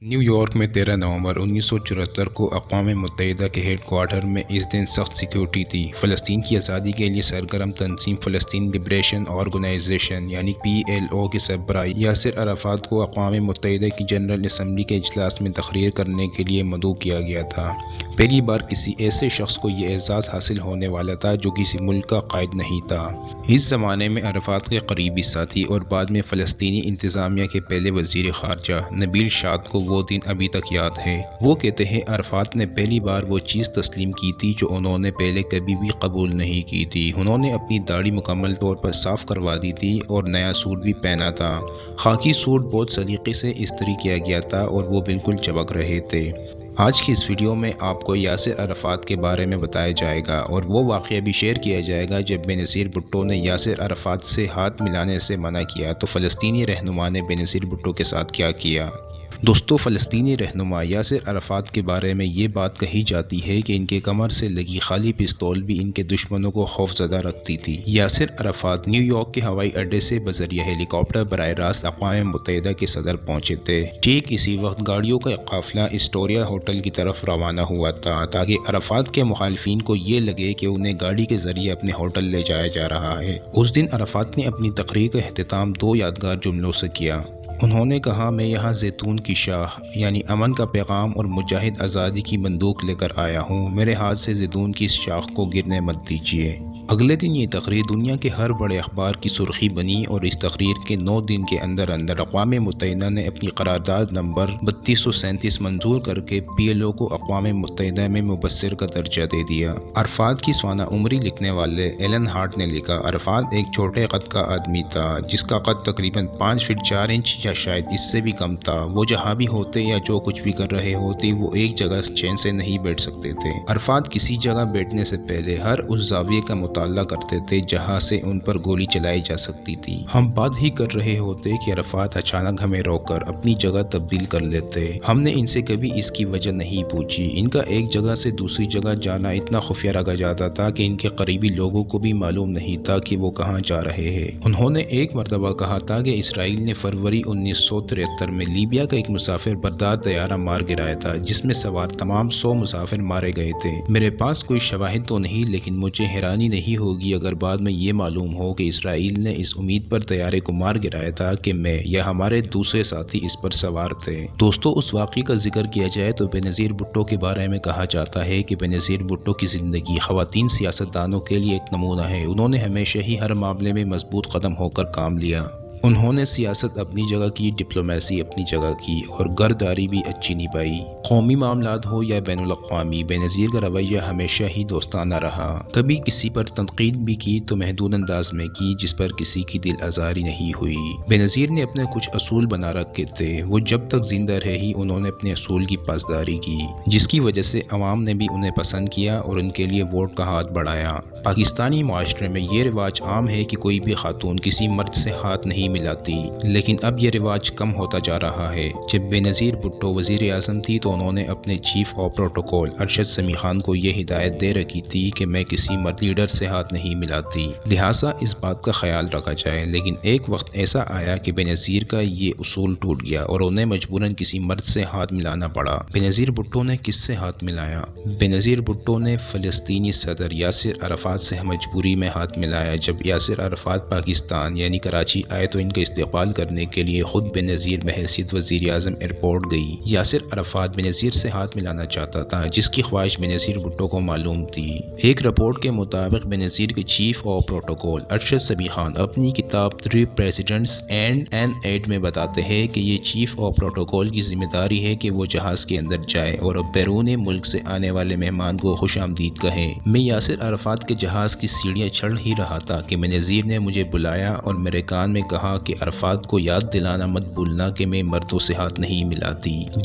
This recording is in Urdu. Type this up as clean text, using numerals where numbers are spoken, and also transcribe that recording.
نیو یارک میں 13 نومبر 1974 کو اقوام متحدہ کے ہیڈ کوارٹر میں اس دن سخت سیکیورٹی تھی۔ فلسطین کی آزادی کے لیے سرگرم تنظیم فلسطین لبریشن آرگنائزیشن یعنی PLO کے سربراہ یاسر عرفات کو اقوام متحدہ کی جنرل اسمبلی کے اجلاس میں تقریر کرنے کے لیے مدعو کیا گیا تھا۔ پہلی بار کسی ایسے شخص کو یہ اعزاز حاصل ہونے والا تھا جو کسی ملک کا قائد نہیں تھا۔ اس زمانے میں عرفات کے قریبی ساتھی اور بعد میں فلسطینی انتظامیہ کے پہلے وزیر خارجہ نبیل شاد کو وہ دن ابھی تک یاد ہے۔ وہ کہتے ہیں عرفات نے پہلی بار وہ چیز تسلیم کی تھی جو انہوں نے پہلے کبھی بھی قبول نہیں کی تھی۔ انہوں نے اپنی داڑھی مکمل طور پر صاف کروا دی تھی اور نیا سوٹ بھی پہنا تھا۔ خاکی سوٹ بہت سلیقے سے استری کیا گیا تھا اور وہ بالکل چمک رہے تھے۔ آج کی اس ویڈیو میں آپ کو یاسر عرفات کے بارے میں بتایا جائے گا اور وہ واقعہ بھی شیئر کیا جائے گا جب بینظیر بھٹو نے یاسر عرفات سے ہاتھ ملانے سے منع کیا تو فلسطینی رہنما نے بینظیر بھٹو کے ساتھ کیا کیا۔ دوستو، فلسطینی رہنما یاسر عرفات کے بارے میں یہ بات کہی جاتی ہے کہ ان کے کمر سے لگی خالی پستول بھی ان کے دشمنوں کو خوفزدہ رکھتی تھی۔ یاسر عرفات نیو یارک کے ہوائی اڈے سے بذریعہ ہیلی کاپٹر براہ راست اقوام متحدہ کے صدر پہنچے تھے۔ ٹھیک اسی وقت گاڑیوں کا ایک قافلہ اسٹوریا ہوٹل کی طرف روانہ ہوا تھا تاکہ عرفات کے مخالفین کو یہ لگے کہ انہیں گاڑی کے ذریعے اپنے ہوٹل لے جایا جا رہا ہے۔ اس دن عرفات نے اپنی تقریر کا اختتام دو یادگار جملوں سے کیا۔ انہوں نے کہا، میں یہاں زیتون کی شاخ یعنی امن کا پیغام اور مجاہد آزادی کی بندوق لے کر آیا ہوں، میرے ہاتھ سے زیتون کی اس شاخ کو گرنے مت دیجیے۔ اگلے دن یہ تقریر دنیا کے ہر بڑے اخبار کی سرخی بنی اور اس تقریر کے 9 دن کے اندر اقوام متحدہ نے اپنی قرارداد نمبر 3237 منظور کر کے PLO کو اقوام متحدہ میں مبصر کا درجہ دے دیا۔ عرفات کی سوانح عمری لکھنے والے ایلن ہارٹ نے لکھا، عرفات ایک چھوٹے قد کا آدمی تھا جس کا قد تقریباً 5 فٹ 4 انچ یا شاید اس سے بھی کم تھا۔ وہ جہاں بھی ہوتے یا جو کچھ بھی کر رہے ہوتے وہ ایک جگہ چین سے نہیں بیٹھ سکتے تھے۔ عرفات کسی جگہ بیٹھنے سے پہلے ہر اس زاویے کا مطالعہ کرتے تھے جہاں سے ان پر گولی چلائی جا سکتی تھی۔ ہم بات ہی کر رہے ہوتے کہ عرفات اچانک ہمیں روک کر اپنی جگہ تبدیل کر لیتے۔ ہم نے ان سے کبھی اس کی وجہ نہیں پوچھی۔ ان کا ایک جگہ سے دوسری جگہ جانا اتنا خفیہ رکھا جاتا تھا کہ ان کے قریبی لوگوں کو بھی معلوم نہیں تھا کہ وہ کہاں جا رہے ہیں۔ انہوں نے ایک مرتبہ کہا تھا کہ اسرائیل نے فروری 1973 میں لیبیا کا ایک مسافر بردار طیارہ مار گرایا تھا جس میں سوار تمام 100 مسافر مارے گئے تھے۔ میرے پاس کوئی شواہد تو نہیں، لیکن مجھے حیرانی نہیں ہوگی اگر بعد میں یہ معلوم ہو کہ اسرائیل نے اس امید پر طیارے کو مار گرایا تھا کہ میں یا ہمارے دوسرے ساتھی اس پر سوار تھے۔ دوستو، اس واقعے کا ذکر کیا جائے تو بینظیر بھٹو کے بارے میں کہا جاتا ہے کہ بینظیر بھٹو کی زندگی خواتین سیاستدانوں کے لیے ایک نمونہ ہے۔ انہوں نے ہمیشہ ہی ہر معاملے میں مضبوط قدم ہو کر کام لیا۔ انہوں نے سیاست اپنی جگہ کی، ڈپلومیسی اپنی جگہ کی اور گھرداری بھی اچھی نبھائی۔ قومی معاملات ہو یا بین الاقوامی، بینظیر کا رویہ ہمیشہ ہی دوستانہ رہا۔ کبھی کسی پر تنقید بھی کی تو محدود انداز میں کی جس پر کسی کی دل آزاری نہیں ہوئی۔ بینظیر نے اپنے کچھ اصول بنا رکھے تھے، وہ جب تک زندہ رہی انہوں نے اپنے اصول کی پاسداری کی جس کی وجہ سے عوام نے بھی انہیں پسند کیا اور ان کے لیے ووٹ کا ہاتھ بڑھایا۔ پاکستانی معاشرے میں یہ رواج عام ہے کہ کوئی بھی خاتون کسی مرد سے ہاتھ نہیں ملاتی، لیکن اب یہ رواج کم ہوتا جا رہا ہے۔ جب بینظیر بھٹو وزیر اعظم تھی تو انہوں نے اپنے چیف آف پروٹوکول ارشد سمیع خان کو یہ ہدایت دے رکھی تھی کہ میں کسی مرد لیڈر سے ہاتھ نہیں ملاتی، لہٰذا اس بات کا خیال رکھا جائے۔ لیکن ایک وقت ایسا آیا کہ بینظیر کا یہ اصول ٹوٹ گیا اور انہیں مجبوراً کسی مرد سے ہاتھ ملانا پڑا۔ بینظیر بھٹو نے کس سے ہاتھ ملایا؟ بینظیر بھٹو نے فلسطینی صدر یاسر عرفات سے مجبوری میں ہاتھ ملایا۔ جب یاسر عرفات پاکستان یعنی کراچی آئے تو ان کا استقبال کرنے کے لیے خود بینظیر بحیثیت وزیر اعظم ایئرپورٹ گئی۔ یاسر عرفات بینظیر سے ہاتھ ملانا چاہتا تھا جس کی خواہش بینظیر بھٹو کو معلوم تھی۔ ایک رپورٹ کے مطابق بینظیر کے چیف آف پروٹوکول ارشد سمیع خان اپنی کتاب 3 Presidents and an Aide میں بتاتے ہیں کہ یہ چیف آف پروٹوکول کی ذمہ داری ہے کہ وہ جہاز کے اندر جائے اور بیرون ملک سے آنے والے مہمان کو خوش آمدید کہیں۔ میں یاسر عرفات کے جہاز کی سیڑھیاں چڑھ ہی رہا تھا کہ بینظیر نے مجھے بلایا اور میرے کان میں کہا کہ عرفات کو یاد دلانا مت بھولنا کہ میں مردوں سے ہاتھ نہیں ملاتی۔